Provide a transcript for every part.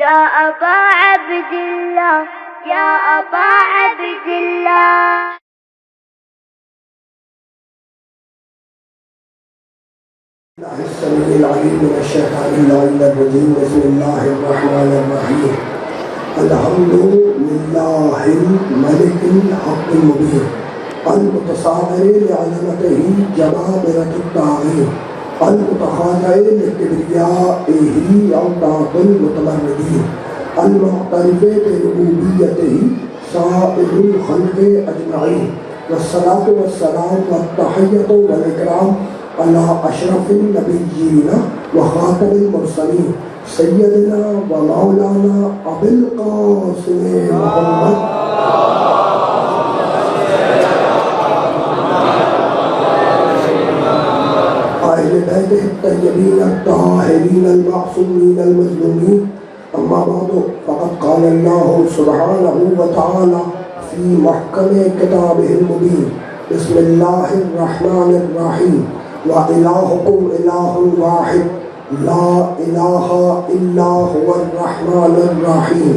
يا أبا عبد الله يا أبا عبد الله. السميع العليم من الشيطان اللعين الرجيم. بسم الله الرحمن الرحيم. الحمد لله الملك الحق المبين المتصاغر لعظمته جبابرة الطاغين المتخاضع لكبريائه أوطاق المتمردين المعترف بربوبيته سائر الخلق أجمعين. والصلاة والسلام والتحية والإكرام على أشرف النبيين وخاتم المرسلين سيدنا ومولانا أبي القاسم محمد أهل بيته الطيبين الطاهرين المعصومين المظلومين. أما بعد فقد قال الله سبحانه وتعالى في محكم كتابه المبين. بسم الله الرحمن الرحيم. وإلهكم إله واحد لا إله إلا هو الرحمن الرحيم.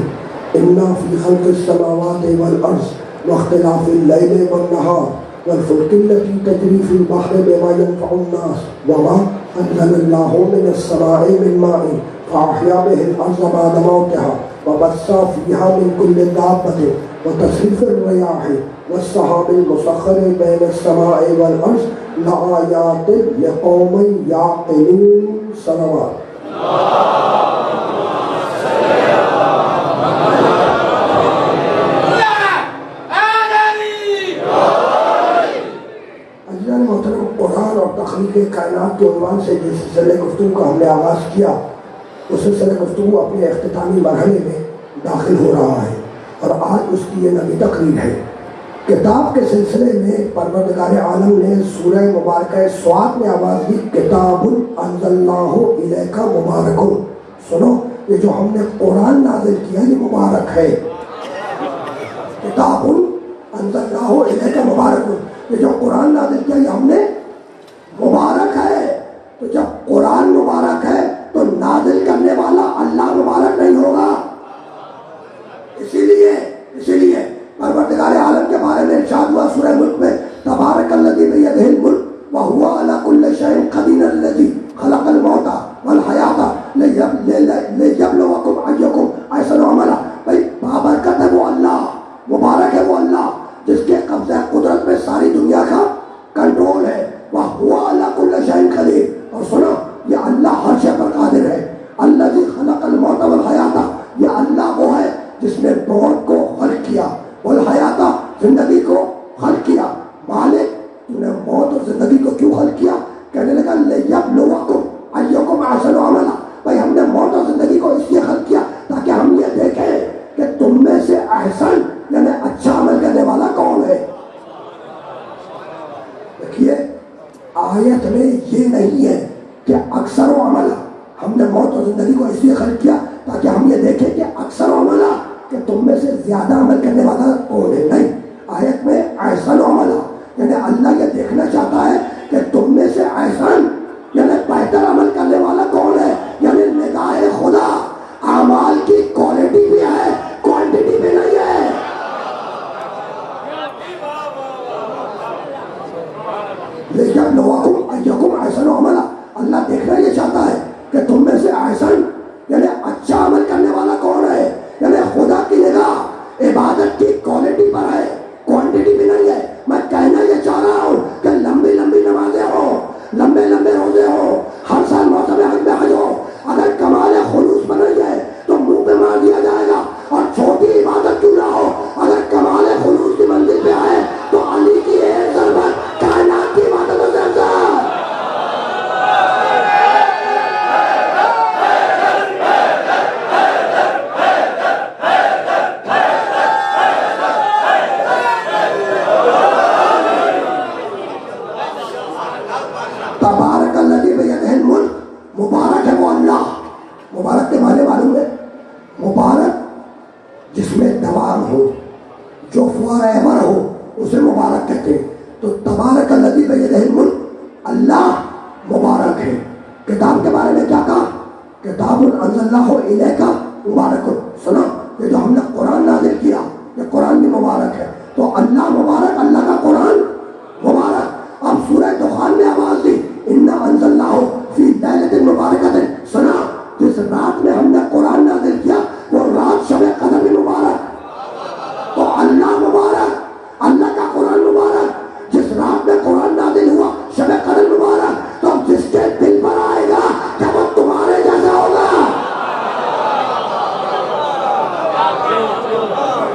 إن في خلق السماوات والأرض واختلاف الليل والنهار والفلك التي تجري في البحر بما ينفع الناس وما أنزل الله من السماء من ماء فأحيا به الأرض بعد موتها وبث فيها من كل دابة وتصريف الرياح والسحاب المسخر بين السماء والأرض لآيات لقوم يعقلون. صلوات. عزیزان محترم، قرآن اور تخلیق کائنات کے عنوان سے جس سلسلے گفتگو کا ہم نے آغاز کیا، اس سلسلے گفتگو اپنے اختتامی مرحلے میں داخل ہو رہا ہے اور آج اس کی یہ نویں تقریر ہے. کتاب کے سلسلے میں پروردگار عالم نے سورہ مبارکہ سواد میں آواز دی کتاب انزلناہ الیک مبارک. سنو، یہ جو ہم نے قرآن نازل کیا یہ مبارک ہے. کتاب انزلناہ الیک مبارک، یہ جو قرآن نازل کیا یہ ہم نے مبارک ہے. تو جب قرآن مبارک ہے تو نازل کرنے والا اللہ مبارک نہیں ہوگا. اسی لیے پروردگار عالم کے بارے میں ارشاد ہوا سورہ ملک میں تبارک الذی بیدہ الملک وہو علی کل شیء قدیر الذی خلق الموت والحیات لیبلوکم ایکم احسن عملا. بھائی بابرکت ہے وہ اللہ، مبارک ہے وہ اللہ جس کے قبضہ قدرت میں ساری دنیا کا کنٹرول ہے. وہو علی کل شیء قدیر. اور سنو، یہ اللہ ہر شے پر قادر ہے. الذی خلق الموت والحیات، یہ اللہ وہ ہے جس نے موت کو خلق کیا، والحیات زندگی کو خلق کیا. مالک تو نے موت اور زندگی کو کیوں خلق کیا؟ کہنے لگا لیبلوکم ایکم احسن عملا. بھائی ہم نے موت اور زندگی کو اس لیے خلق کیا تاکہ ہم یہ دیکھیں کہ تم میں سے احسن یعنی اچھا عمل کرنے والا کون ہے. دیکھیے آیت میں یہ نہیں ہے کہ اکثر و عملا، ہم نے موت اور زندگی کو اس لیے خلق کیا تاکہ ہم یہ دیکھیں کہ اکثر و عملا کہ تم میں سے زیادہ عمل کرنے والا کون ہے. نہیں، آیت میں احسن عملا یعنی اللہ یہ دیکھنا چاہتا ہے کہ تم میں سے احسن یعنی بہتر عمل کرنے والا کون ہے. یعنی نگاہ خدا اعمال کی کوالٹی بھی ہے، کوانٹٹی بھی نہیں ہے. لیبلوکم ایکم احسن عملا، اللہ دیکھنا یہ چاہتا ہے کہ تم میں سے احسن یعنی اچھا عمل کرنے والا کون ہے. یعنی خدا کی نگاہ عبادت کی کوالٹی پر ہے، کوانٹٹی بھی نہیں ہے. میں کہنا یہ چاہ رہا ہوں کہ لمبی لمبی نمازیں ہو، لمبے لمبے روزے ہو، ہر سال موسم حج میں حج ہو، اگر کمال خلوص بنا جائے تو منہ پہ مار دیا جائے گا. اور چھوٹی عبادت کیوں نہ ہو، اگر کمال خلوص کی منزل پہ آئے تو علی کی ایک ضربت کائنات کی عبادت ہو جائے گا. تبارک الذی بیدہ الملک، مبارک ہے وہ اللہ. مبارک کے معنی معلوم ہے؟ مبارک جس میں دوام ہو، جو فار ایور ہو، اسے مبارک کہتے ہیں. تو تبارک الذی بیدہ الملک، اللہ مبارک ہے. کتاب کے بارے میں کیا کہا؟ کتاب انزلناہ الیک مبارک.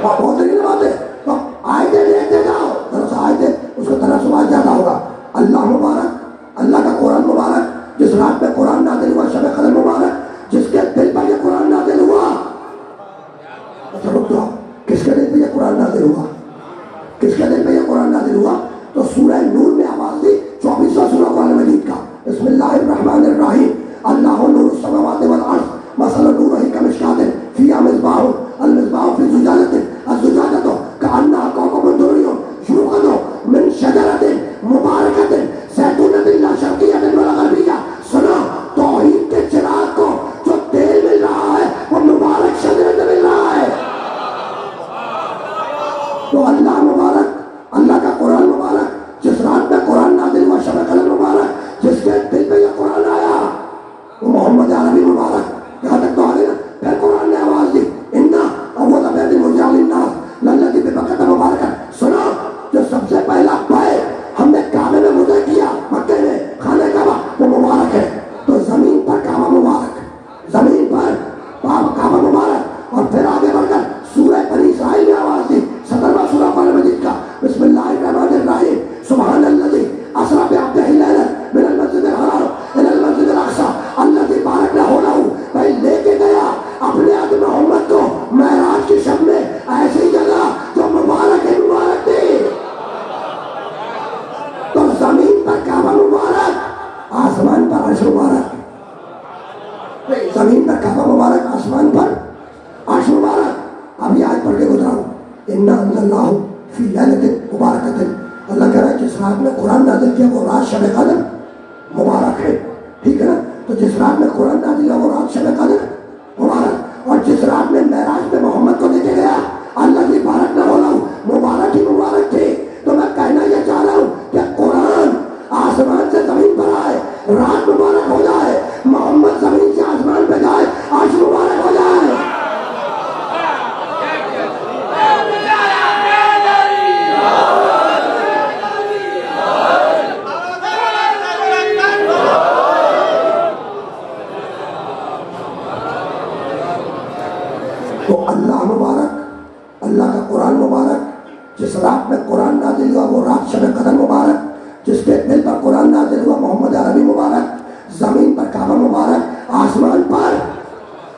بہت نہیں باتیں تو آیتیں دیکھتے جاؤ، ذرا آیتیں اس کا تناسب زیادہ ہوگا. اللہ مبارک، اللہ کا قرآن مبارک، جس رات میں قرآن نازل ہوا، شب قدر مبارک، جس کے دل پر یہ قرآن نازل ہوا. اچھا رک جاؤ، کس کے دل پہ یہ قرآن نازل ہوا؟ کس کے دل پہ یہ قرآن نازل ہوا؟ تو سورہ نور میں آواز دی 24واں سورہ قرآن مجید کا. بسم اللہ الرحمن الرحیم. اللہ نور السماوات والارض مثل نورہ کمشکاۃ فیہا مصباح المصباح فی زجاجۃ الزجاجۃ کأنہا کوکب دری یوقد من شجرۃ مبارکۃ زیتونۃ لا شرقیۃ ولا غربیہ. سنا، توحید کے چراغ کو جو تیل مل رہا ہے وہ مبارک شجرت مل رہا ہے. تو اللہ مبارک، اللہ کا قرآن مبارک، جس رات میں قرآن نازل ہوا، شب قدر مبارک، جس کے دل پہ یہ قرآن آیا، وہ محمد عربی مبارک. یہاں تک تو آ گئی نا. پھر قرآن نے آواز دی انا اول بیت وضع للناس للذی ببکۃ مبارکا. سنا، جو سب سے پہلا بیت ہم نے کعبے میں وضع کیا، مکے میں خانہ کعبہ، وہ مبارک ہے. تو زمین پر کعبہ مبارک، زمین پر کعبہ مبارک. اور پھر آگے بڑھ کر سورہ بنی اسرائیل میں آواز دی 17واں سورہ قرآن مجید کا. بسم اللہ الرحمن الرحیم. سبحان الذی اسری بعبدہ لیلا من المسجد الحرام الی المسجد الاقصی الذی بارکنا حولہ. بھائی لے کے گیا اپنے عبد محمد کو معراج کی شب میں ایسی جگہ جو مبارک ہے، مبارک تھی. تو زمین پر کعبہ مبارک، آسمان پر عرش مبارک. زمین پر کعبہ مبارک، آسمان پر عرش مبارک. ابھی آج پڑھ کے گزرا ہوں انا انزلناہ فی لیلۃ مبارکۃ. اللہ کہہ رہا ہے جس رات میں قرآن نازل کیا وہ رات شب قدر مبارک ہے. ٹھیک ہے نا. تو جس رات میں قرآن نازل کیا وہ رات شب قدر مبارک. اور جس رات میں معراج پہ محمد کو لے کے گیا، اللہ کی بارک نہ ہو رہا ہوں، مبارک ہی مبارک تھے. تو میں کہنا یہ چاہ رہا ہوں کہ قرآن آسمان سے زمین پر آئے، رات مبارک ہو جائے. محمد زمین سے آسمان پہ جائے، عرش مبارک ہو جائے. تو اللہ مبارک، اللہ کا قرآن مبارک، جس رات میں قرآن نازل ہوا وہ رات شب قدر مبارک، جس کے دل پر قرآن نازل ہوا محمد عربی مبارک. زمین پر کعبہ مبارک، آسمان پر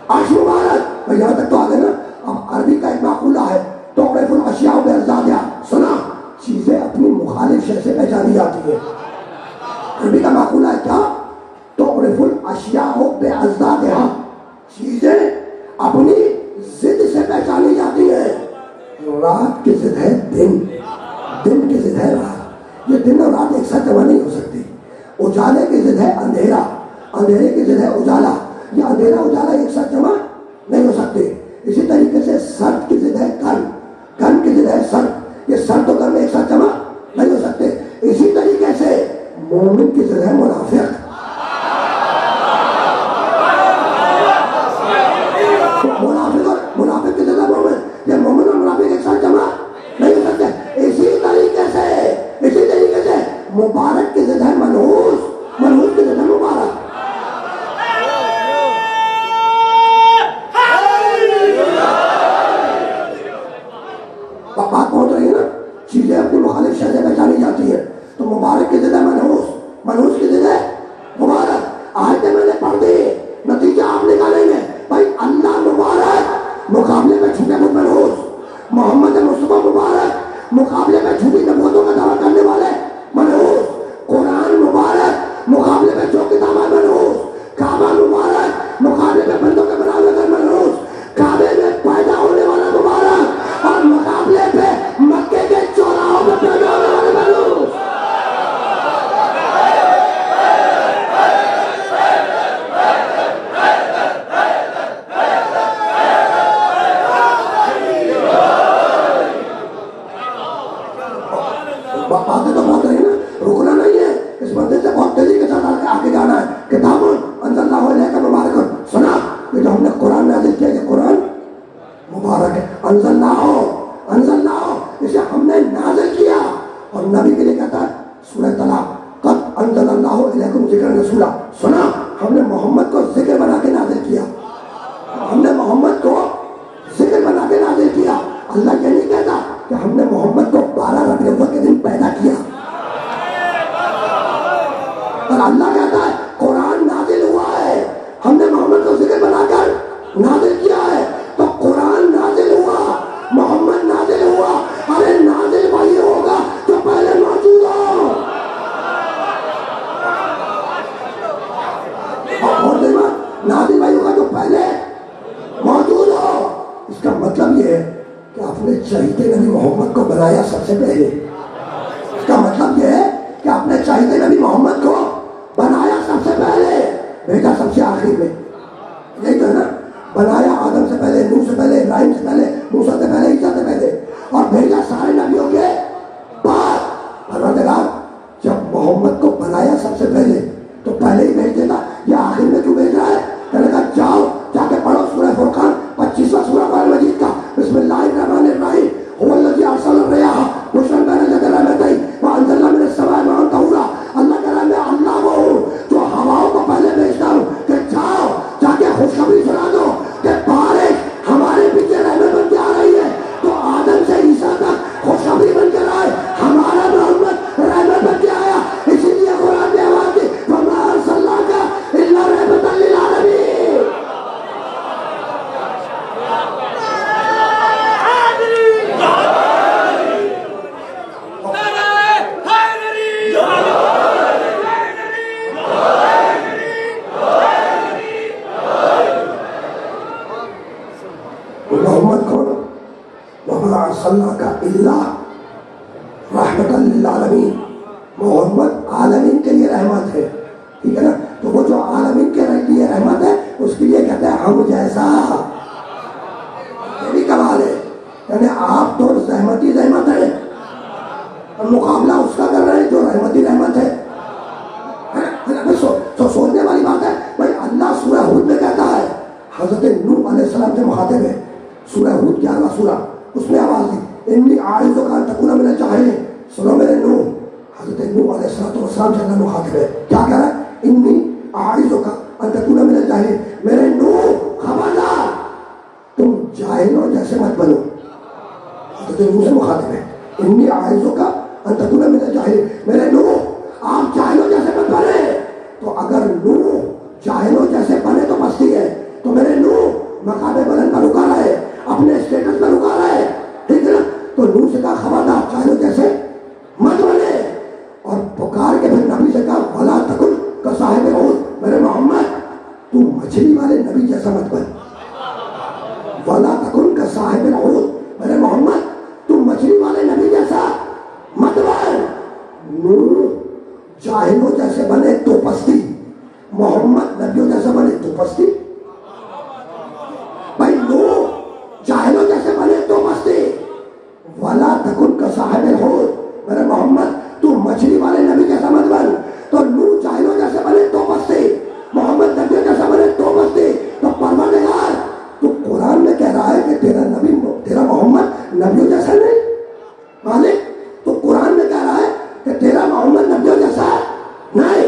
عرش مبارک. یہاں تک تو آ گئے نا. اب عربی کا ایک مقولہ ہے تعرف الاشیاء باضدادها. سنا، چیزیں اپنی مخالف شے سے پہچانی جاتی ہیں. عربی کا مقولہ ہے کیا؟ تعرف الاشیاء باضدادها. چیزیں اپنی ضد سے پہچانی جاتی ہے. رات کی ضد ہے دن، دن کی ضد ہے رات. یہ دن اور رات ایک ساتھ جمع نہیں ہو سکتی. اجالے کی ضد ہے اندھیرا، اندھیرے کی ضد ہے اجالا. یہ اندھیرا اجالا ایک ساتھ جمع نہیں ہو سکتے. اسی طریقے سے سرد کی ضد ہے گرم، گرم کی ضد ہے سرد. یہ سرد و گرم ایک ساتھ جمع نہیں ہو سکتے. اسی طریقے سے مومن کی ضد ہے منافق. منافق کی ضد ہے مومن. یہ مومن اور منافق ایک ساتھ جمع نہیں ہو سکتے. اسی طریقے سے مبارک کی ضد ہے منحوس، منحوس کی ضد ہے مبارک. بات پہنچ رہی ہے نا. چیزیں اپنی مخالف شے سے پہچانی جاتی ہیں. تو مبارک کی ضد ہے منحوس، منحوس کی ضد ہے مبارک. آیتیں میں نے پڑھ دی، نتیجہ آپ نکالیں گے. بھائی اللہ مبارک، مقابلے میں جھوٹے بت منحوس. محمد مصطفیٰ مبارک، مقابلے میں جھوٹی نبوتوں کا دعویٰ کرنے والے منحوس. قرآن مبارک، مقابلے میں جو کتابیں منحوس. کعبہ مبارک، مقابلے میں بندوں کے بنائے ہوئے منحوس. کعبے میں پیدا ہونے والا مبارک، اور مقابلے پہ مکے کے چوراہوں میں پیدا ہونے والے منحوس. باتیں تو بہت رہی نا، رکنا نہیں ہے. اس بندے سے بہت تیزی کے ساتھ آگے جانا ہے. کتاب انزلناہ الیک مبارک. سنا، یہ جو ہم نے قرآن نازل کیا یہ قرآن مبارک ہے. انزلناہ، اسے ہم نے نازل کیا. اور نبی کے لیے کہتا ہے سورہ طلاق قد انزل اللہ الیکم ذکرا رسولا. سنا، ہم نے محمد کو ذکر بنا کے نازل کیا. ہم نے محمد کو ذکر بنا کے نازل کیا. اللہ یہ نہیں کہتا کہ ہم نے محمد کو 12 ربیع الاول کے دن پیدا کیا، اور اللہ کہتا ہے قرآن نازل ہوا ہے، ہم نے محمد کو ذکر بنا کر نازل کیا ہے۔ تو قرآن نازل ہوا، محمد نازل ہوا، ارے نازل وہی ہوگا جو پہلے موجود ہو۔ اور نازل وہی ہوگا جو پہلے موجود ہو۔ اس کا مطلب یہ ہے کہ آپ نے چہیتے نبی محمد کو بنایا سب سے پہلے۔ اس کا مطلب یہ ہے کہ آپ نے چہیتے نبی محمد کو بنایا سب سے پہلے، بھیجا سب سے آخر میں، یہی تو نا، بنایا آدم سے پہلے، نوح سے پہلے، ابراہیم سے پہلے، موسیٰ سے پہلے، عیسیٰ سے پہلے، اور بھیجا سارے نبیوں کے بعد۔ پروردگار جب محمد کو بنایا سب سے پہلے تو پہلے ہی بھیج دیتا، یا آخر میں کیوں بھیج رہا ہے؟ کہنے کا جاؤ جا کے پڑھو سورہ فرقان 25واں سورہ قرآن مجید کا، بسم اللہ الرحمن الرحیم، هو الذی ارسل الرياح بشرا بین یدی رحمتہ وانزلنا من السماء ماء طہورا۔ اللہ کہہ رہا ہے میں اللہ وہ ہوں جو ہواؤں کو پہلے بھیجتا ہوں کہ جاؤ جا کے خوشخبری سنا دو کہ بارش ہمارے پیچھے رحمت بن کے آ رہی ہے۔ تو آدم سے عیسیٰ تک خوشخبری بن کے آئے، ہمارا محمد رحمت بن کے آیا، اسی لیے قرآن نے آواز دی وما ارسلناک الا رحمۃ للعالمین۔ محمد کو وما ارسلناک الا رحمۃ للعالمین، محمد عالمین کے لیے رحمت ہے، ٹھیک ہے نا؟ تو وہ جو عالمین کے لیے رحمت ہے اس کے لیے کہتے ہیں ہم جیسا۔ یہ بھی کمال ہے، یعنی آپ تو رحمتی رحمت ہے اور مقابلہ اس کا کر رہے ہیں جو رحمتی رحمت ہے۔ تو سوچنے والی بات ہے بھائی، اللہ سورہ ہود میں کہتا ہے، حضرت نوح علیہ السلام سے مخاطب ہے، سورہ ہود 11واں سورہ، اس میں آواز دی انی اعوذک ان تکون من الجاہلین۔ سنو میرے نوح، حضرت نوح علیہ السلام سے اللہ مخاطب ہے، کیا کہہ رہا ہے؟ انی اعوذک ان تکون من الجاہلین، میرے نوح خبردار تم جاہلوں جیسے مت بنو۔ حضرت نوح سے مخاطب ہے، انی اعوذک ان تکون من الجاہلین، میرے نوح آپ جاہلوں جیسے مت بنے۔ تو اگر نوح جاہلوں جیسے بنے تو مستی ہے، تو میرے نوح مقام بلند پر رکا رہے، اپنے اسٹیٹس پر رکا رہے، ٹھیک ہے نا؟ تو نوح سے کہا خبردار جاہلوں جیسے مت بنے، اور پکار کے پھر نبی سے کہا ولا تکن کصاحب الحوت، میرے محمد تو مچھلی والے نبی جیسا مت بن۔ ولا تکن کصاحب الحوت، میرے محمد تو مچھلی والے نبی جیسا مت بن۔ نوح جاہلوں جیسے بنے تو پستی، محمد نبیوں جیسا بنے تو پستی۔ بھائی نوح جاہلوں جیسے بنے تو پستی، ولا تکن کصاحب الحوت، میرے محمد تو مچھلی والے نبی جیسا مت بن۔ تو نوح جاہلوں جیسے بنے تو پستی، محمد نبیوں جیسا بنے تو پستی۔ تو پروردگار تو قرآن میں کہہ رہا ہے کہ تیرا محمد نبیوں جیسا نہیں، مالک تو قرآن میں کہہ رہا ہے کہ تیرا محمد نبیوں جیسا نہیں،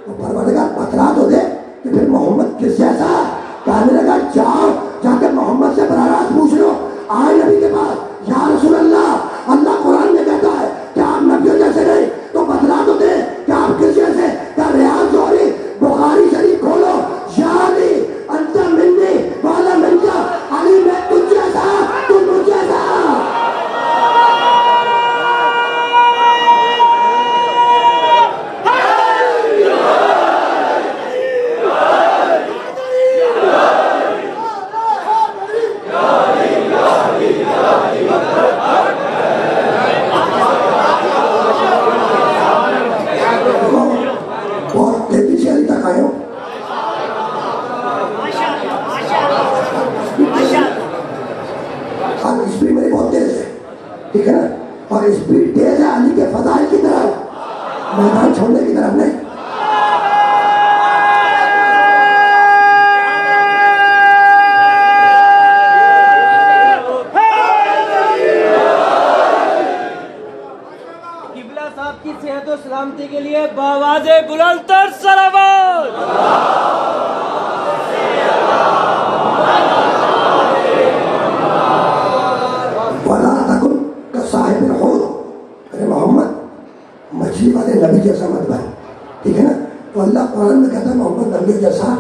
تو پروردگار بتلا تو دے کہ پھر محمد کس جیسا؟ کہنے لگا جاؤ جا کے محمد سے براہ راست پوچھ لو، آئے نبی کے پاس، یا رسول اللہ، اللہ قرآن میں کہتا ہے کہ آپ نبیوں جیسے نہیں، تو بتلا تو دے کہ آپ کس جیسے؟ کہ ریاض جوہری بخاری شریف کھولو، یا علی انت منی وانا منک، علی میں تجھ جیسا تو مجھ جیسا۔ بہت تیزی سے ابھی تک آئے ہو، اور اسپیڈ میری بہت تیز ہے، ٹھیک ہے نا؟ اور اسپیڈ تیز ہے علی کے فضائل کی طرف، میدان چھوڑنے کی طرف نہیں۔ قبلہ صاحب کی صحت و سلامتی کے لیے بآواز بلند تر صلوات۔ جیسا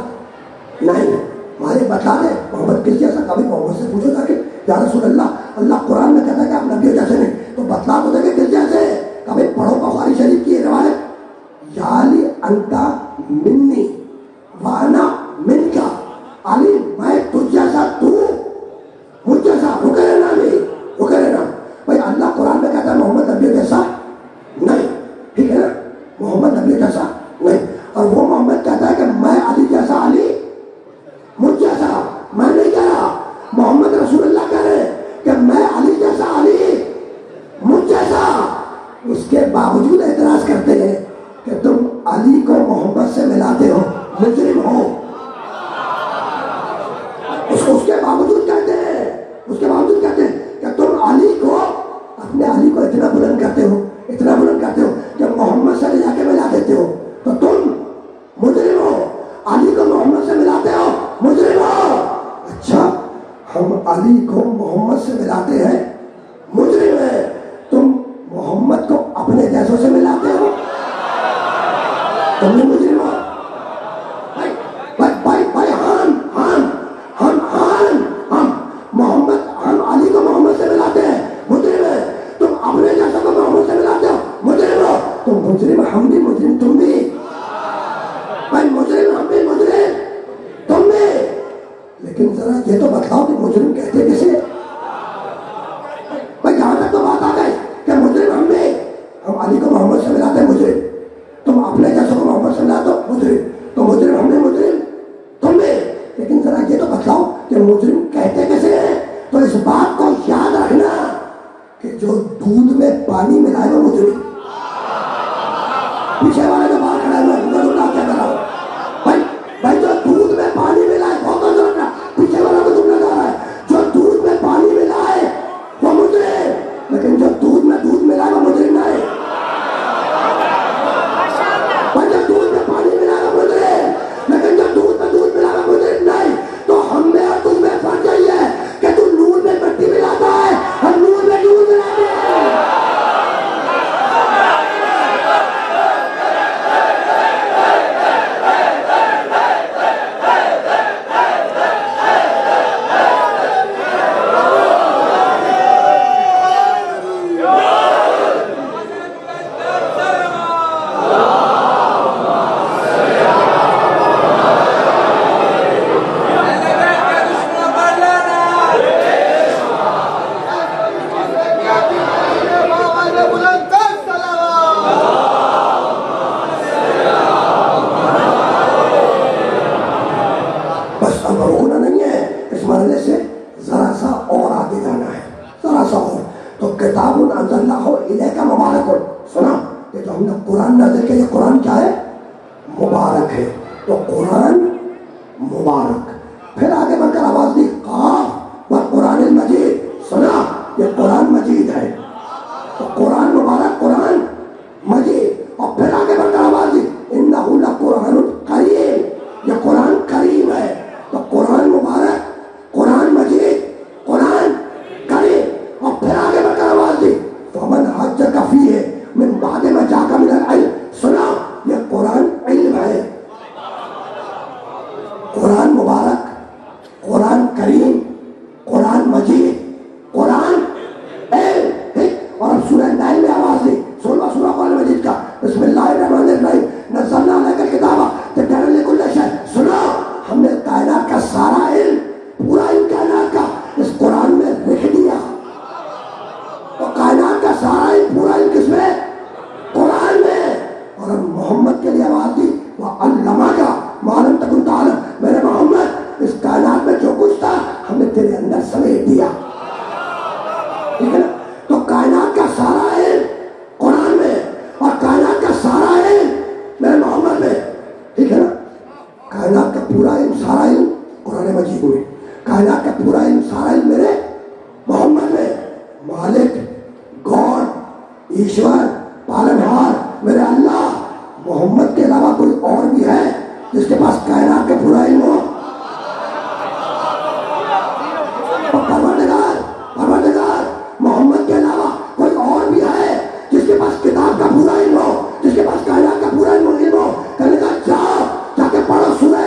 نہیں. ہمارے بتا دیں محمد کس جیسا. کبھی محمد سے پوچھو تھا کہ یا رسول اللہ قرآن میں کہتا ہے کہ آپ نبیوں جیسے نہیں, تو بتلا تو دیں کہ کس جیسے. کبھی پڑھو بخاری شریف کی روایت, یا علی انتا منی وانا من کا. علی میں تجھ جیسا, تو مجھ جیسا. رکے رہنا نہیں, رکے رہنا بھائی. اللہ قرآن میں کہتا ہے محمد نبیوں جیسا نہیں, ٹھیک ہے نا, محمد نبیوں جیسا نہیں. اور وہ محمد کہتا ہے کہ میں علی جیسا, علی مجھ جیسا. میں نہیں کہہ رہا, محمد رسول اللہ کہہ رہے کہ میں علی جیسا, علی مجھ جیسا. اس کے باوجود اعتراض کرتے ہیں کہ تم علی کو محمد سے ملاتے ہو, مجرم ہو. اس کے باوجود کہتے ہیں, اس کے باوجود کہتے ہیں کہ تم علی کو, اپنے علی کو اتنا بلند کرتے ہو, اتنا بلند کرتے ہو کہ محمد سے لے جا کے ملا دیتے ہو, تو تم مجرم ہو. علی کو محمد سے ملاتے ہو, مجرم ہو. اچھا, ہم علی کو محمد سے ملاتے ہیں, مجرم ہے. تم محمد کو اپنے جیسوں سے ملاتے ہو, تم بھی مجرم ہو. ہم محمد, ہم علی کو محمد سے ملاتے ہیں, مجرم ہے. تم اپنے جیسوں کو محمد سے ملاتے ہو, مجرم ہو. تم مجرم, ہم بھی مجرم, تم بھی بھائی مجرم, ہم بھی مجرم, تم بھی. لیکن ذرا یہ تو بتلاؤ کہ مجرم کہتے کسے بھائی. جہاں تک تو بات آ گئی کہ مجرم ہم بھی, ہم علی کو محمد سے ملاتے ہیں, مجرم. تم اپنے جیسوں کو محمد سے ملاتے ہو, مجرم. تو مجرم ہم بھی, مجرم تم بھی. لیکن ذرا یہ تو بتلاؤ کہ مجرم کہتے کیسے ہیں. تو اس بات کو یاد رکھنا کہ جو دودھ میں پانی ملائے وہ مجرم. پیچھے والے جو باہر کھڑا ہے میں کیا کر رہا ہوں بھائی, جو دودھ میں پانی ملائے وہ تو جو رکھنا. پیچھے والا تو تم نے کہا ہے جو دودھ میں پانی ملائے وہ مجرم, لیکن جو دودھ میں دودھ ملائے وہ مجرم نہیں. بھائی جو دودھ میں پانی ملائے وہ مجرم, لیکن جو دودھ میں دودھ ملائے وہ مجرم نہیں. تو ہم میں اور تم میں فرق یہی ہے کہ تو نور میں مٹی ملاتا ہے, ہم نور میں دودھ ملاتے ہیں. قرآن نازل کے, یہ قرآن کیا ہے, مبارک ہے. تو قرآن مبارک. پھر آگے بڑھ کر آواز دی, قاف والقرآن المجید. سنا, یہ قرآن مجید ہے. تو قرآن مبارک, قرآن مجید. اور پھر آگے بڑھ کر آواز دی, انہ لقرآن کریم. یہ قرآن کریم ہے. تو قرآن مبارک, قرآن مجید, قرآن کریم. اور پھر آگے بڑھ کر آواز دی, فمن حجک فیہ من بعد ما جاءک من العلم. سنا, یہ قرآن علم ہے. قرآن مبارک, قرآن کریم, قرآن مجید, قرآن علم. اور اب سورہ نائل میں آواز دی, 16واں سورہ قرآن مجید کا, بسم اللہ الرحمن الرحیم, نزلنا علیک الکتاب تبیانا لکل شیء. سنا, ہم نے کائنات کا سارا علم, پورا علم کائنات کا اس قرآن میں لکھ دیا. تو کائنات کا سارا علم, پورا علم کس میں, قرآن میں. اور ہم محمد کے لیے آواز دی, وہ علمہ کا معلوم تکن تعلم. میرے محمد, اس کائنات میں جو کچھ تھا ہم نے تیرے اندر سمیٹ دیا. ٹھیک ہے نا. تو کائنات کا سارا علم قرآن میں, اور کائنات کا سارا علم میرے محمد میں. ٹھیک ہے نا. کائنات کا پورا علم, سارا علم قرآن مجید میں. کائنات کا پورا علم, سارا علم میرے محمد میں. مالک, گاڈ, ایشور, پالنہار میرے اللہ. محمد کے علاوہ کوئی اور بھی ہے جس کے پاس کائنات کا پورا علم ہو؟ پروردگار محمد کے علاوہ کوئی اور بھی ہے جس کے پاس کتاب کا پورا علم ہو, جس کے پاس کائنات کا پورا علم ہو؟ کہنے کا جاؤ, جا کے پڑھو سورہ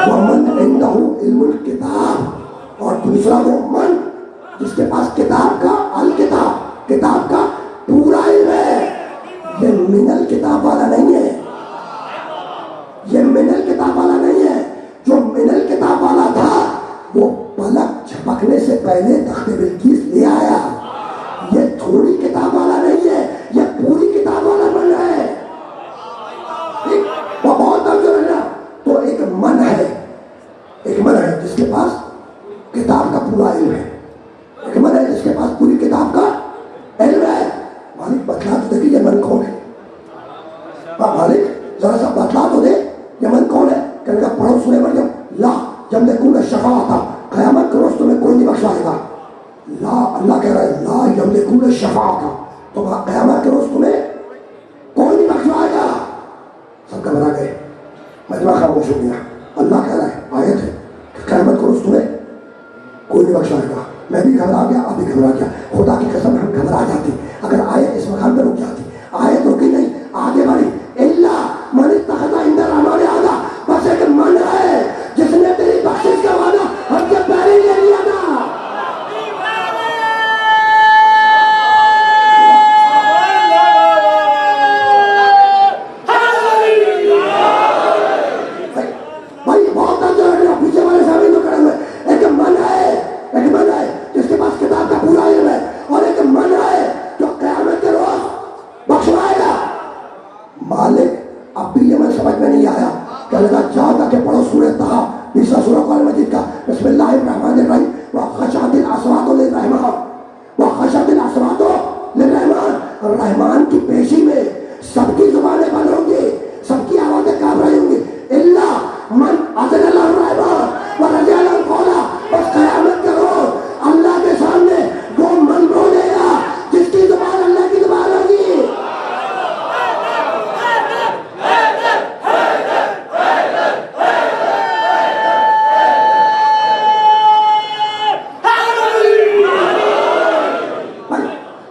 ومن عنده علم الکتاب، اور دوسرا وہ من جس کے پاس کتاب کا الکتاب، کتاب کا پورا علم ہے. یہ من الکتاب والا نہیں ہے، یہ من الکتاب والا نہیں ہے. جو من الکتاب والا تھا وہ پلک جھپکنے سے پہلے تخت بلقیس لے آیا. یہ تھوڑی کتاب والا نہیں ہے، یہ پوری کتاب والا من ہے. وہ بہت کمزور ہے. تو ایک من ہے، ایک من ہے جس کے پاس کتاب کا پورا علم ہے، ایک من ہے جس کے پاس پوری کتاب کا علم ہے. مالک بتلا تو دے کہ یہ من کون ہے. مالک ذرا سا بتلا تو دے یہ من کون ہے. کہنے کا پڑھو سورہ مریم، لا یملکون الشفاعۃ، قیامت کے روز تمہیں کوئی نہیں بخشوائے گا. لا، اللہ کہہ رہا ہے لا یملکون الشفاعۃ، تو قیامت کے روز تمہیں کوئی نہیں بخشوائے گا. سب گھبرا گئے، مجمع خاموش ہو گیا. اللہ کہہ رہا ہے، آیت ہے کہ قیامت کے روز تمہیں کوئی نہیں بخشوائے گا. میں بھی گھبرا گیا، آپ بھی گھبرا گیا. خدا کی قسم ہم گھبرا جاتے اگر آیت اس مقام پہ رک جاتی. آیت رکی نہیں، آگے بڑھی. الا من اتخذ عند الرحمن عہدا، بس ایک من ہے جس نے تیری بخشش کا وعدہ ہم سے پہلے ہی لے لیا تھا. بھائی بہت پیچھے والے سامنے تو کھڑے ہوئے. ایک من ہے، ایک من ہے جس کے پاس کتاب کا پورا علم ہے، اور ایک من ہے جو قیامت کے روز بخشوائے گا. مالک اب بھی یہ من سمجھ میں نہیں آیا. کہنے لگا جاؤ جا کے پڑھو سورہ طہ، تیسرا سورہ قرآن مجید کا. بسم اللہ الرحمن الرحیم. وخشعت الاصوات للرحمن، وخشعت الاصوات للرحمن. رحمان کی پیشی میں سب کی زبانیں بند ہوں گی، سب کی آوازیں کام رہی ہوں گی. الا من اذن له الرحمن ورضي له القول. بس قیامت کے روز اللہ کے سامنے وہ من بولے گا جس کی زبان اللہ کی زبان ہوگی.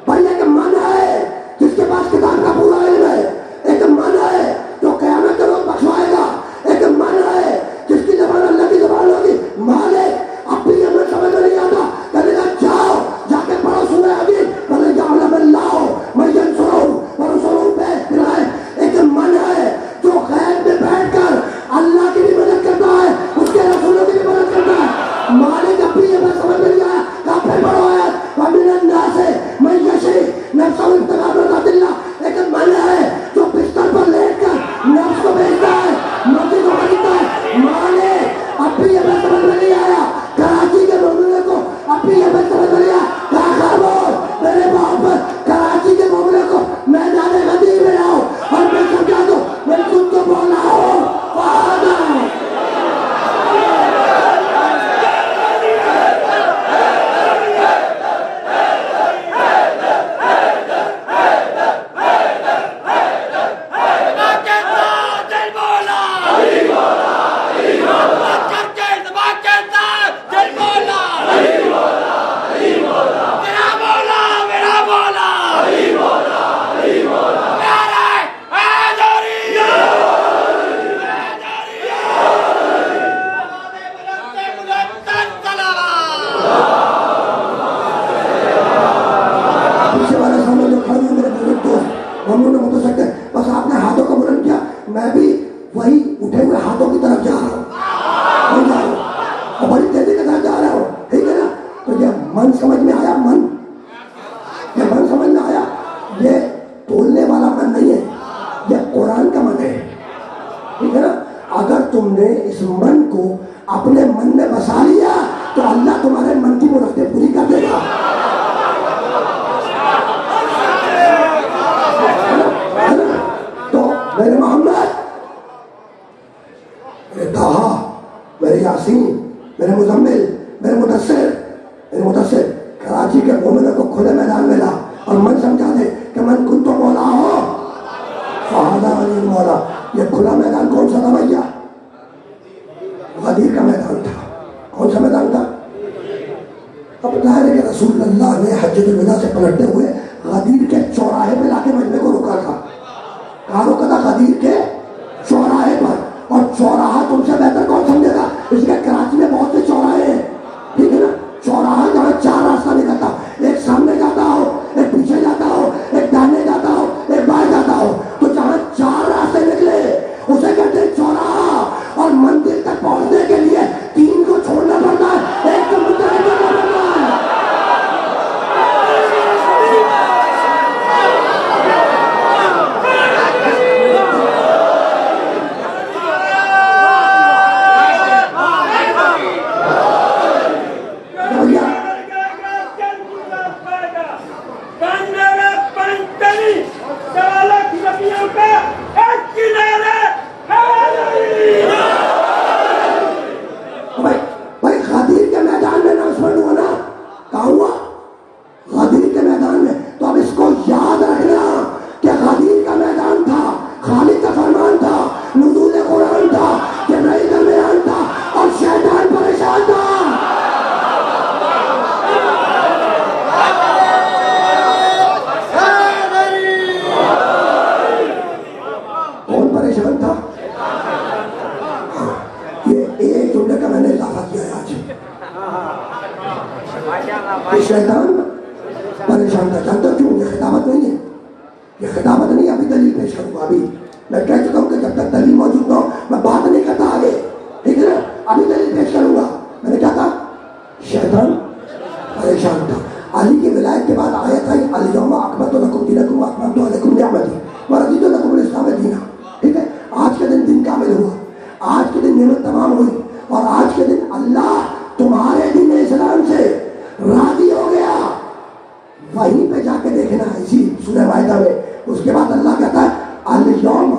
بھائی ایک من ہے جس کے پاس کتاب کا پورا علم ہے، ایک من ہے جو قیامت کے روز بخشوائے گا، ایک من ہے جس کی زبان اللہ کی زبان ہوگی. مالک اب بھی یہ من سمجھ میں نہیں آتا. کہنے لگا جاؤ جا کے پڑھو سورہ حدید. بلے یعلم اللہ من ینصرہ ورسلہ بالغیب. ایک من ہے جو غیب میں بیٹھ کر اللہ کی بھی مدد کرتا ہے، اس کے رسولوں کی بھی مدد کرتا ہے. مالک اب بھی یہ من سمجھ میں نہیں آیا. کہاں پھر پڑھو آیت ومن الناس من یشری نفسہ ابتغاء مرضات اللہ. ایک من ہے جو بستر پر لیٹ کر نفس کو بیچتا ہے، مرضی کو خریدتا ہے. مالک اب بھی یہ من سمجھ میں نہیں آیا. کراچی کے مومنوں کو اب بھی یہ من سمجھ میں نہیں آیا. کہاں خاموش میرے باپ پر. کراچی کے مومنوں کو میدان غدیر میں لاؤ اور میں سمجھا دوں میں خود کو بول رہا ہوں. بس آپ نے ہاتھوں کو بلند کیا، میں بھی وہی اٹھے ہوئے ہاتھوں کی طرف جا رہا ہوں اور بڑی تیزی کے ساتھ جا رہا ہوں. ٹھیک ہے نا. تو یہ من سمجھ میں آیا. من، یہ من سمجھ میں آیا. یہ تولنے والا من نہیں ہے، یہ قرآن کا من ہے. ٹھیک ہے نا. اگر تم نے اس من کو اپنے من میں بسا لیا تو اللہ تمہارے من کی مرادیں پوری کر دے گا. تو میرے محمد، میرے طہا، میرے یاسین، میرے مزمل، میرے مدثر کراچی کے مومنوں کو کھلے میدان میں لا اور من سمجھا دے کہ من کن تو مولا ہو فہذا علی مولا. یہ کھلا میدان کون سا تھا بھیا؟ غدیر کا میدان تھا. کون سا میدان تھا؟ اب ظاہر ہے کہ رسول اللہ نے حجۃ الوداع سے پلٹتے ہوئے غدیر کے چوراہے پہ لا کے مجمع کو روکا تھا. کہاں روکا تھا؟ غدیر کے چوراہے پر. اور چوراہا تم سے بہتر کون سمجھے گا؟ اس کے کراچی میں بہت سے چوراہے ہیں، ٹھیک ہے نا؟ چوراہا جہاں 4 راستہ نکلتا، ایک سامنے جاتا ہو، ایک پیچھے جاتا ہو، ایک دائیں جاتا ہو، ایک بائیں جاتا ہو، تو جہاں 4 راستے نکلے اسے کہتے ہیں چوراہا. اور مندر تک پہنچنے کے لیے 3 کو چھوڑنا پڑتا ہے، ایک کو متحد کرنا پڑتا ہے. بھائی غدیر کے میدان میں اناؤنسمنٹ ہوا نا، کہاں ہوا؟ غدیر کے میدان میں. تو اب اس کو یاد رکھنا کہ غدیر کا میدان تھا، خالد کا فرمان تھا، نزول قرآن تھا، جبرائیل کا میدان تھا، اور شیطان پریشان تھا. کون پریشان تھا؟ یہ ایک جملے کا میں نے اضافہ کیا ہے آج کہ شیطان پریشان تھا. جانتا کیوں؟ یہ خطابت نہیں ہے، یہ خطابت نہیں. ابھی دلیل پیش کروں گا. ابھی میں کہہ چکا ہوں کہ جب تک دلیل موجود نہ ہو میں بات نہیں کرتا آگے، ٹھیک ہے نا؟ ابھی دلیل پیش کروں گا. میں نے کہا تھا شیطان پریشان تھا. علی کی ولایت کے بعد آیت آئی الیوم اکملت لکم دینکم واتممت علیکم نعمتی ورضیت لکم الاسلام دینا. ٹھیک ہے، آج کے دن کامل ہوا، آج کے دن نعمت تمام ہوئی، اور آج کے دن اللہ تمہارے دین اسلام سے راضی ہو گیا. وہیں پہ جا کے دیکھنا اسی سورہ مائدہ میں. اس کے بعد اللہ کہتا ہے الیوم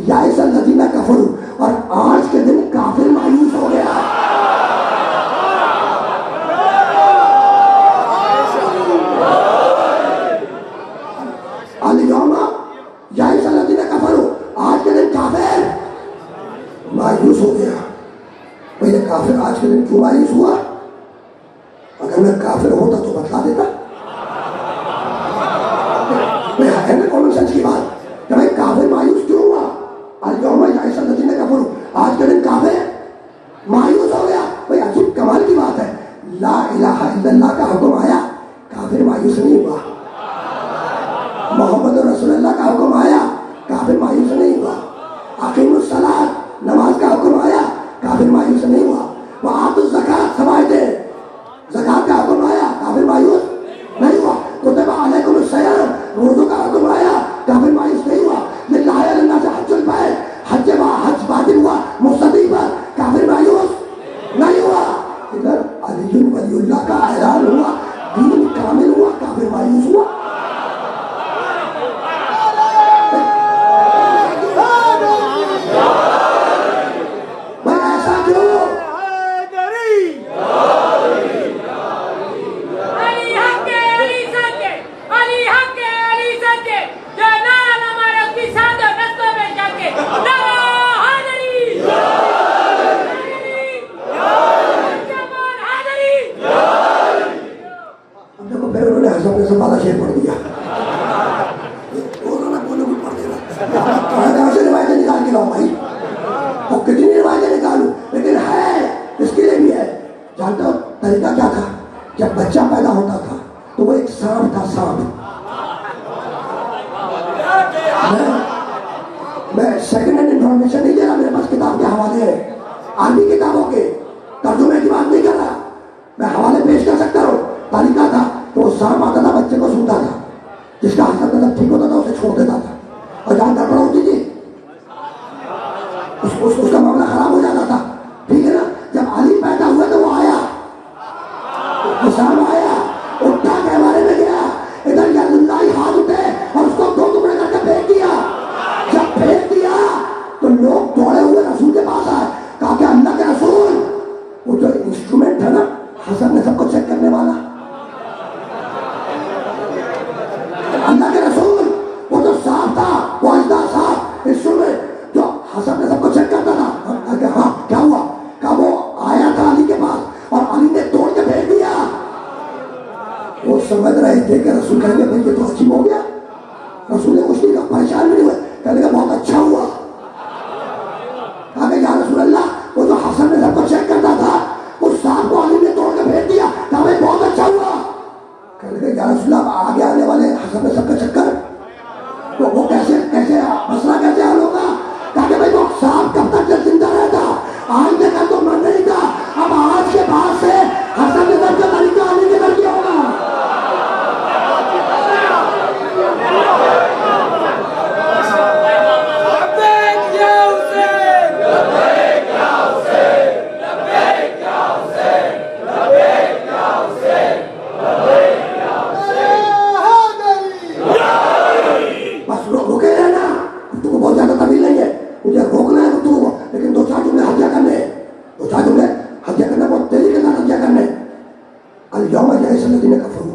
یئس الذین کفروا، اور آج کے دن کافر مایوس ہو گیا. الیوم یئس الذین کفروا، آج کے دن کافر مایوس ہو گیا. بھئی کافر آج کے دن کیوں مایوس ہوا؟ اگر میں کافر ہوتا تو بتلا دیتا. ہے نا کامن سینس کی بات کہ بھائی کافر مایوس کیوں ہوا؟ الیوم یئس الذین کفروا، آج کے دن کافر مایوس ہو گیا. بھئی عجیب کمال کی بات ہے. لا الہ الا اللہ کا حکم آیا، کافر مایوس نہیں ہوا. محمد رسول اللہ کا حکم آیا، کافر مایوس نہیں ہوا. اقیموا الصلاۃ، نماز کا حکم آیا، کافر مایوس نہیں ہوا. وآتوا الزکاۃ، سمجھتے زکات کا حکم آیا، کافر مایوس نہیں ہوا. کتب علیکم الصیام، روزوں کا حکم آیا، کافر مایوس نہیں ہوا. للہ علی الناس حج البیت، حج واجب ہوا مستطیع پر، کافر مایوس نہیں ہوا. ادھر علی ولی اللہ کا اعلان ہوا، دین کامل ہوا، کافر مایوس ہوا. شیر پڑھ دیا، کہاں سے روایتیں نکال کے لاؤ بھائی؟ اور کتنی روایتیں نکالوں، لیکن ہے اس کے لیے بھی ہے. جانتا ہو طریقہ کیا تھا؟ جب بچہ پیدا ہوتا تھا تو وہ ایک سانپ تھا. سانپ، میں سیکنڈ ہینڈ انفارمیشن نہیں دے رہا، میرے پاس کتاب کے حوالے ہیں، عربی کتابوں کے ترجمے کی بات نہیں کر رہا، میں حوالے پیش کر سکتا ہوں. طریقہ تھا تو وہ سانپ آتا تھا، بچے کو سوتا تھا، جس کا حساب مطلب ٹھیک ہوتا تھا اسے چھوڑ دیتا تھا، اور جہاں گڑبڑ ہوتی تھی اس کا معاملہ خراب ہو جاتا تھا. ٹھیک ہے نا؟ جب علی پیدا ہوا تو وہ آیا، وہ سانپ آیا، اٹھا کے ہمارے میں گیا، ادھر یا اللہ ہاتھ اٹھے اور اس کو 2 ٹکڑے کر کے پھینک دیا. جب پھینک دیا تو لوگ دوڑے ہوئے رسول کے پاس آئے، کہا کہ اللہ کے رسول حسن نے سب کو چیک کرتا تھا، اس سانپ کو علی نے توڑ کے پھینک دیا، کہا بھائی بہت اچھا ہوا. کہنے لگے یا رسول اللہ آگے آنے والے حسن میں سب کا چکر تو وہ کیسے مسئلہ کیسے حل ہوگا؟ کہا کہ بھائی وہ سانپ کب تک زندہ رہتا، آج کے کل تو مر نہیں تھا، اب آج کے بعد سے حسن کے در کا طریقہ علی کے در کیا ہوگا.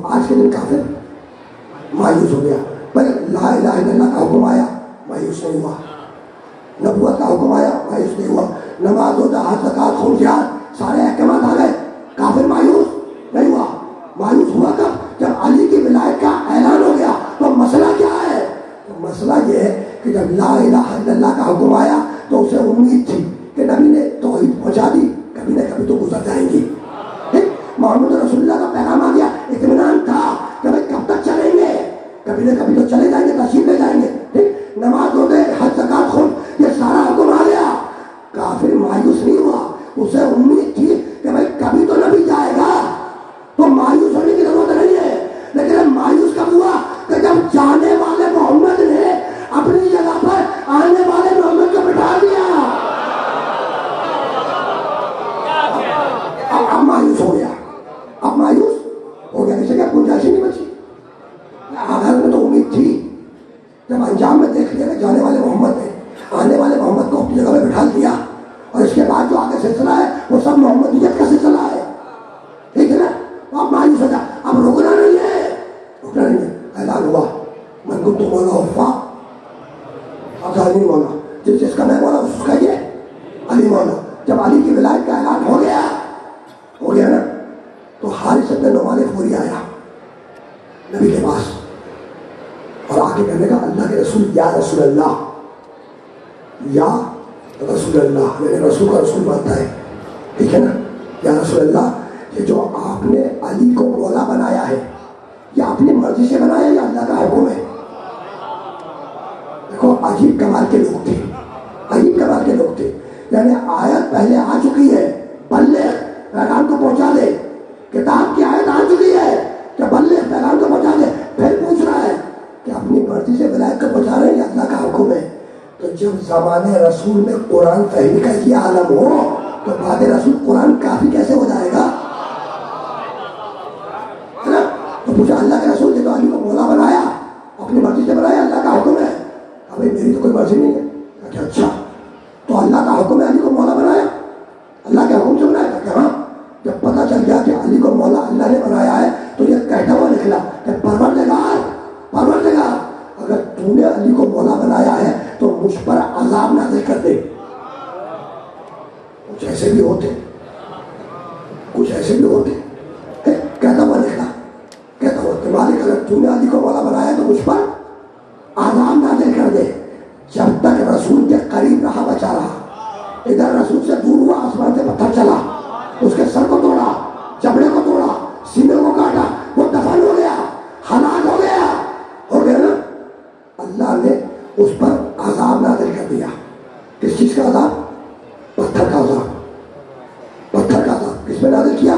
آج کے دن کافر مایوس ہو گیا. بھائی لا الہ الا اللہ کا حکم آیا، مایوس نہیں ہوا. نبوت کا حکم آیا، مایوس نہیں ہوا. نماز و جہاد زکات خون جہاد سارے احکامات آ گئے، کافر مایوس نہیں ہوا. مایوس ہوا کب؟ جب علی کی ولایت کا اعلان ہو گیا. تو مسئلہ کیا ہے؟ تو مسئلہ یہ ہے کہ جب لا الہ الا اللہ کا حکم آیا تو اسے امید تھی کہ نبی نے توحید پہنچا دی، کبھی نہ کبھی تو گزر جائیں گی. محمد رسول اللہ کا پیغام آ گیا، اطمینان تھا کہ بھائی کب تک چلیں گے، کبھی نہ کبھی تو چلے جائیں گے، تشریف لے جائیں گے. نماز روزے حج زکات خون یہ سارا حکم آ گیا. کافر مایوس نہیں ہوا، اسے امید تھی کہ بھائی کبھی تو نبی جائے گا، تو مایوس ہونے کی ضرورت نہیں ہے. لیکن مایوس کب ہوا کہ جب جانے والے محمد نے اپنی جگہ پر آنے والے محمد کو بٹھا دیا. اب مایوس ہو گیا، اب مایوس ہو گیا. اسے کیا گنجائش نہیں بچی. آغاز میں تو امید تھی، جب انجام میں دیکھ لیا کہ جانے والے محمد نے آنے والے محمد کو اپنی جگہ میں بٹھا دیا، اور اس کے بعد جو آگے سلسلہ ہے وہ سب محمدیت کا سلسلہ ہے. ٹھیک ہے نا؟ اب مایوس ہو جا، اب رکنا نہیں ہے، رکنا نہیں ہے. اعلان ہوا من کنت مولا وفا، اب ظاہری مولا جس کا میں مولا اس کا یہ علی مولا. جب علی کی ولایت کا اعلان ہو گیا نا، تو حارث بن نعمان فوری آیا نبی کے پاس اور آ کے کہنے کا اللہ کے رسول یا رسول اللہ، یا رسول اللہ، یعنی رسول کا رسول مانتا ہے. ٹھیک ہے نا؟ یا رسول اللہ، یہ جو آپ نے علی کو مولا بنایا ہے یہ اپنی مرضی سے بنایا یا اللہ کا حکم ہے؟ دیکھو عجیب کمال کے لوگ تھے، عجیب کمال کے لوگ تھے. یعنی آیت پہلے آ چکی ہے، بلغ پیغام کو پہنچا دے. کتاب کی آیت آ چکی ہے کہ بلغ پیغام کو پہنچا دے. پھر پوچھ رہا ہے کہ اپنی مرضی سے ولایت کو پہنچا رہے ہیں یا اللہ کا حکم ہے. تو جب زمانے رسول میں قرآن فہمی کا یہ عالم ہو تو بعد رسول قرآن کافی کیسے ہو جائے گا؟ ہے نا؟ تو پوچھا اللہ کے رسول نے تو علی کو مولا بنایا، اپنی مرضی سے بنایا، اللہ کا حکم ہے؟ ابھی میری تو کوئی مرضی نہیں ہے. کہ اچھا تو اللہ کا حکم ہے علی کو مولا بنایا، اللہ کے حکم سے بنایا؟ کہ ہاں. جب پتہ چل گیا کہ علی کو مولا اللہ نے بنایا ہے تو یہ کہتا ہوا نکلا کہ پروردگار اگر تو نے علی کو مولا بنایا ہے تو مجھ پر عذاب نازل کر دے. کچھ ایسے بھی ہوتے کہتا ہوا نکلا، کہتا ہوا کہ مالک اگر تو نے علی کو مولا بنایا ہے تو مجھ پر عذاب نازل کر دے. جب تک رسول کے قریب رہا بچا رہا، ادھر رسول سے دور ہوا آسمان سے پتھر چلا، اس کے سر کو توڑا، جبڑے کو توڑا، سینے کو کاٹا، وہ دفن ہو گیا، ہلاک ہو گیا نا. اللہ نے اس پر عذاب نازل کر دیا. کس چیز کا عذاب؟ پتھر کا عذاب. کس پہ نازل کیا؟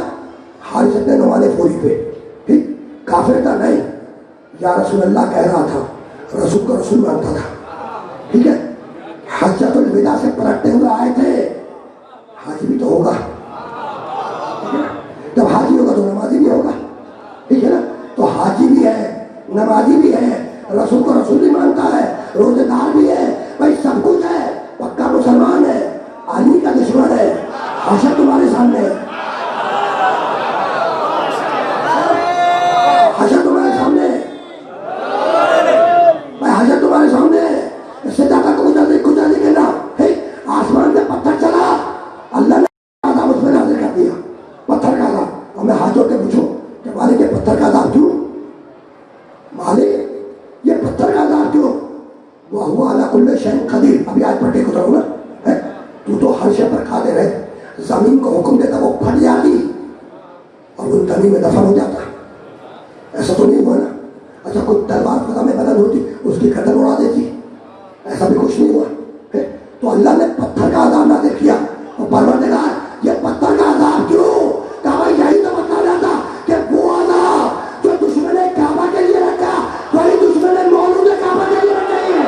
حارث بن نعمان فوری پہ. ٹھیک، کافر تھا نہیں، یا رسول اللہ کہہ رہا تھا، رسول کو رسول مانتا تھا. ٹھیک ہے، حجۃ الوداع سے پلٹتے ہوئے آئے تھے. حاجی بھی تو ہوگا، جب حاجی ہوگا تو نمازی بھی ہوگا. ٹھیک ہے نا؟ تو حاجی بھی ہے، نمازی بھی ہے، رسول کو رسول بھی مانتا ہے، روزے دار بھی ہے، بھائی سب کچھ ہے، پکا مسلمان ہے. علی کا دشمن ہے، حشر تمہارے سامنے ہے، حشر تمہارے سامنے ہے، بھائی حشر تمہارے سامنے ہے. اس سے زیادہ کچھ نہیں کہنا. آسمان سے پتھر چلا، اللہ نے عذاب اس میں نازل کر دیا، پتھر کا عذاب. اور میں ہاتھ جوڑ کے پوچھوں کہ مالک یہ پتھر کا عذاب کیوں؟ مالک یہ پتھر کا عذاب کیوں؟ وہ علی کل شیء قدیر. ابھی آج پڑھ کے گزروں گا، تو ہر شے پر قادر ہے. زمین کو حکم دیتا وہ پھٹ جاتی اور وہ زمین میں دفن ہو جاتا. ایسا تو نہیں ہوا نا. اچھا کوئی تلوار فضا میں بدل ہوتی اس کی گردن اڑا دیتی؟ ایسا بھی کچھ نہیں ہوا. تو اللہ نے پتھر کا عذاب نازل کیا. اور پروردگار یہ پتھر کا عذاب کیوں؟ کہا یہی تو بتا رہا تھا کہ وہ عذاب جو دشمن کعبہ کے لیے رکھا وہی دشمن مولود کعبہ کے لیے رکھا ہے.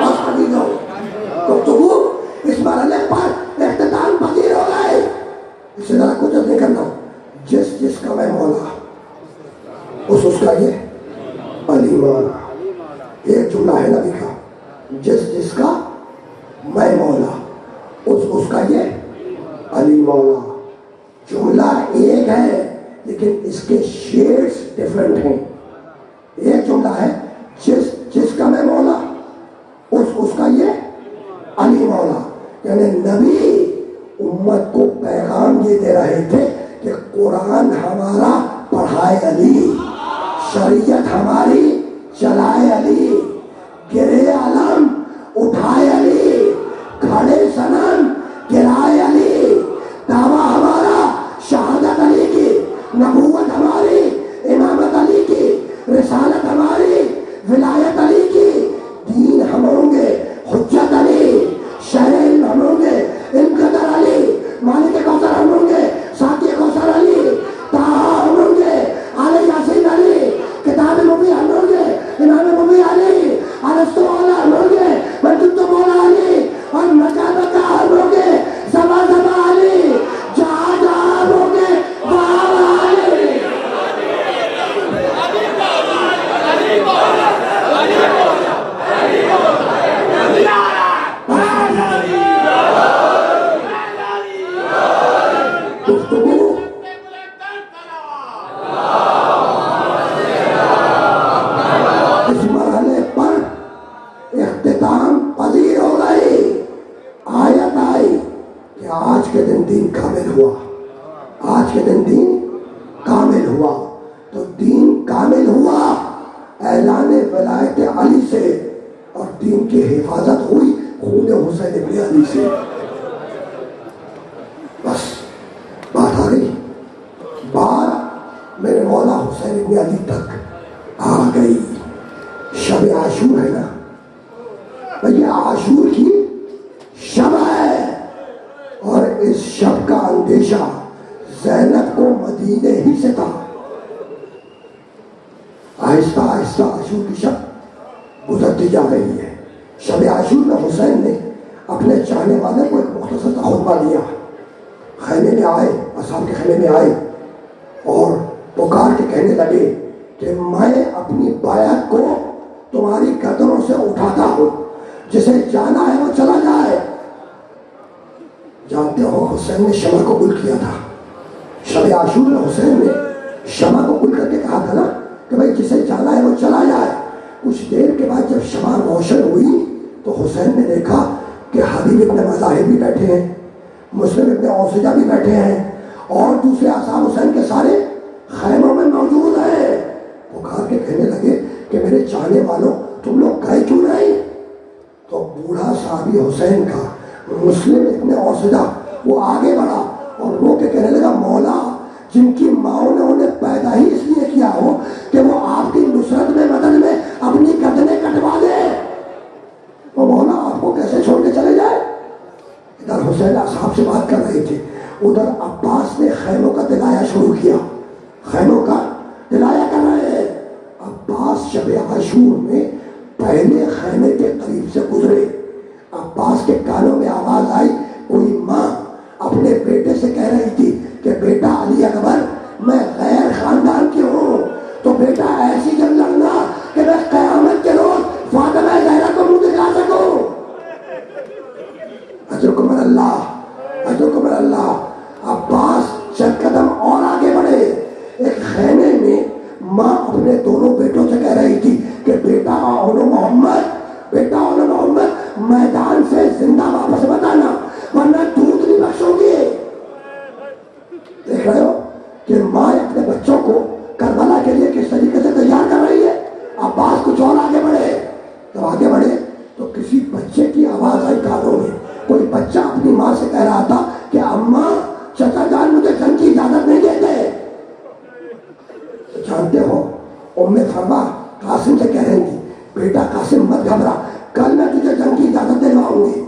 بس پڑھی جاؤ گفتگو اس مرحلے پر اختتام پذیر ہو گئے. اسے ذرا کچھ نہیں کرنا. جس کا میں مولا اس کا یہ علی مولا. ایک جملہ ہے نبی کا, جس کا میں مولا اس کا یہ علی مولا. جملہ ایک ہے لیکن اس کے شیڈز ڈیفرنٹ ہیں. ایک جملہ ہے جس کا میں مولا اس کا یہ علی مولا. یعنی نبی امت کو پیغام یہ دے رہے تھے کہ قرآن ہمارا پڑھائے علی, شریعت ہماری چلائے علی, گرے علم اٹھائے علی, کھڑے صنم گرائے علی. دعویٰ ہمارا شہادت علی کی, نبوت ہماری امامت علی کی, رسالت ہماری ولایت علی کی. دین ہم ہوں گے حجت علی, شرع علم ہم ہوں گے علم قدر علی, مالک کوثر ہم ہوں گے ساقی کوثر علی, طٰہٰ ہم ہوں گے آل یاسین علی, کتاب مبین ہم ہوں گے امام مبین علی, ارسطو والا ہم ہوں گے منطق مولا علی, اور مکہ مکہ ہم ہوں گے زبا زبا علی, جہاں جہاں ہم ہوں گے وہاں علی. اس مرحلے پر اختتام پذیر ہو گئی. آیت آئی کہ آج کے دن دین کامل ہوا. آج کے دن دین کامل ہوا. تو دین کامل ہوا اعلان ولایت علی سے, اور دین کی حفاظت ہوئی خون حسین ابن علی سے. بس بات آ گئی. بات میرے مولا حسین ابن علی تک آ گئی. شب عاشور ہے نا بھئی, عاشور کی شب ہے, اور اس شب کا اندیشہ زینب کو مدینے ہی سے تھا. آہستہ آہستہ عاشور کی شب گزرتی جا رہی ہے. شب عاشور میں حسین نے اپنے چاہنے والے کو ایک مختصر سا خطبہ دیا. خیمے میں آئے, اصحاب کے خیمے میں آئے اور پکار کے کہنے لگے کہ میں اپنی بیعت کو تمہاری قدروں سے اٹھاتا ہوں, جسے جانا ہے وہ چلا جائے. جانتے ہو حسین نے شمع کو گل کیا تھا. شب عاشور میں حسین نے شمع کو گل کر کے کہا تھا نا کہ بھائی جسے جانا ہے وہ چلا جائے. کچھ دیر کے بعد جب شمع روشن ہوئی تو حسین نے دیکھا کہ حبیب ابن مظاہر بھی بیٹھے ہیں, مسلم ابن اوسجہ بھی بیٹھے ہیں, اور دوسرے اصحاب حسین کے سارے خیموں میں موجود ہیں. پکار کے کہنے لگے کہ میرے چاہنے والوں تم لوگ گئے کیوں نہیں؟ تو بوڑھا صحابی حسین کا مسلم ابن اوسجہ وہ آگے بڑھا اور رو کے کہنے لگا, مولا جن کی ماؤں نے انہیں پیدا ہی اس لیے کیا ہو کہ وہ آپ کی نصرت میں مدد میں اپنی گردنیں کٹوا دے, وہ مولا آپ کو کیسے چھوڑ کے چلے جائے؟ ادھر حسین اصحاب سے بات کر رہے تھے, ادھر عباس نے خیموں کا دلایا شروع کیا. خیموں کا دلایا کر رہے ہیں. عباس شب عاشور میں پہلے خیمے کے قریب سے گزرے. عباس کے کانوں میں آواز آئی, کوئی ماں اپنے بیٹے سے کہہ رہی تھی کہ بیٹا علی اکبر میں غیر خاندان کی ہوں, تو بیٹا ایسی جنگ لڑنا کہ میں قیامت کے روز فاطمہ زہرا کو منہ دکھا سکوں. اجرکم اللہ اجرکم اللہ. عباس چند قدم اور آگے بڑھے. ایک خیمے میں ماں اپنے دونوں بیٹوں سے کہہ رہی تھی کہ بیٹا اونو محمد, بیٹا اونو محمد میدان سے زندہ واپس بتانا ورنہ دودھ نہیں بخشو گے. دیکھ رہے ہو کہ ماں اپنے بچوں کو کربلا کے لیے کس طریقے سے تیار کر رہی ہے. عباس کچھ اور آگے بڑھے. جب آگے بڑھے تو کسی بچے کی آواز آئی, کہہ رہا تھا کہ اماں چچا جان مجھے جنگ کی اجازت نہیں دیتے. جانتے ہو ام فروا قاسم سے کہہ رہی تھی بیٹا قاسم مت گھبرا, کل میں تجھے جنگ کی اجازت دلواؤں گی.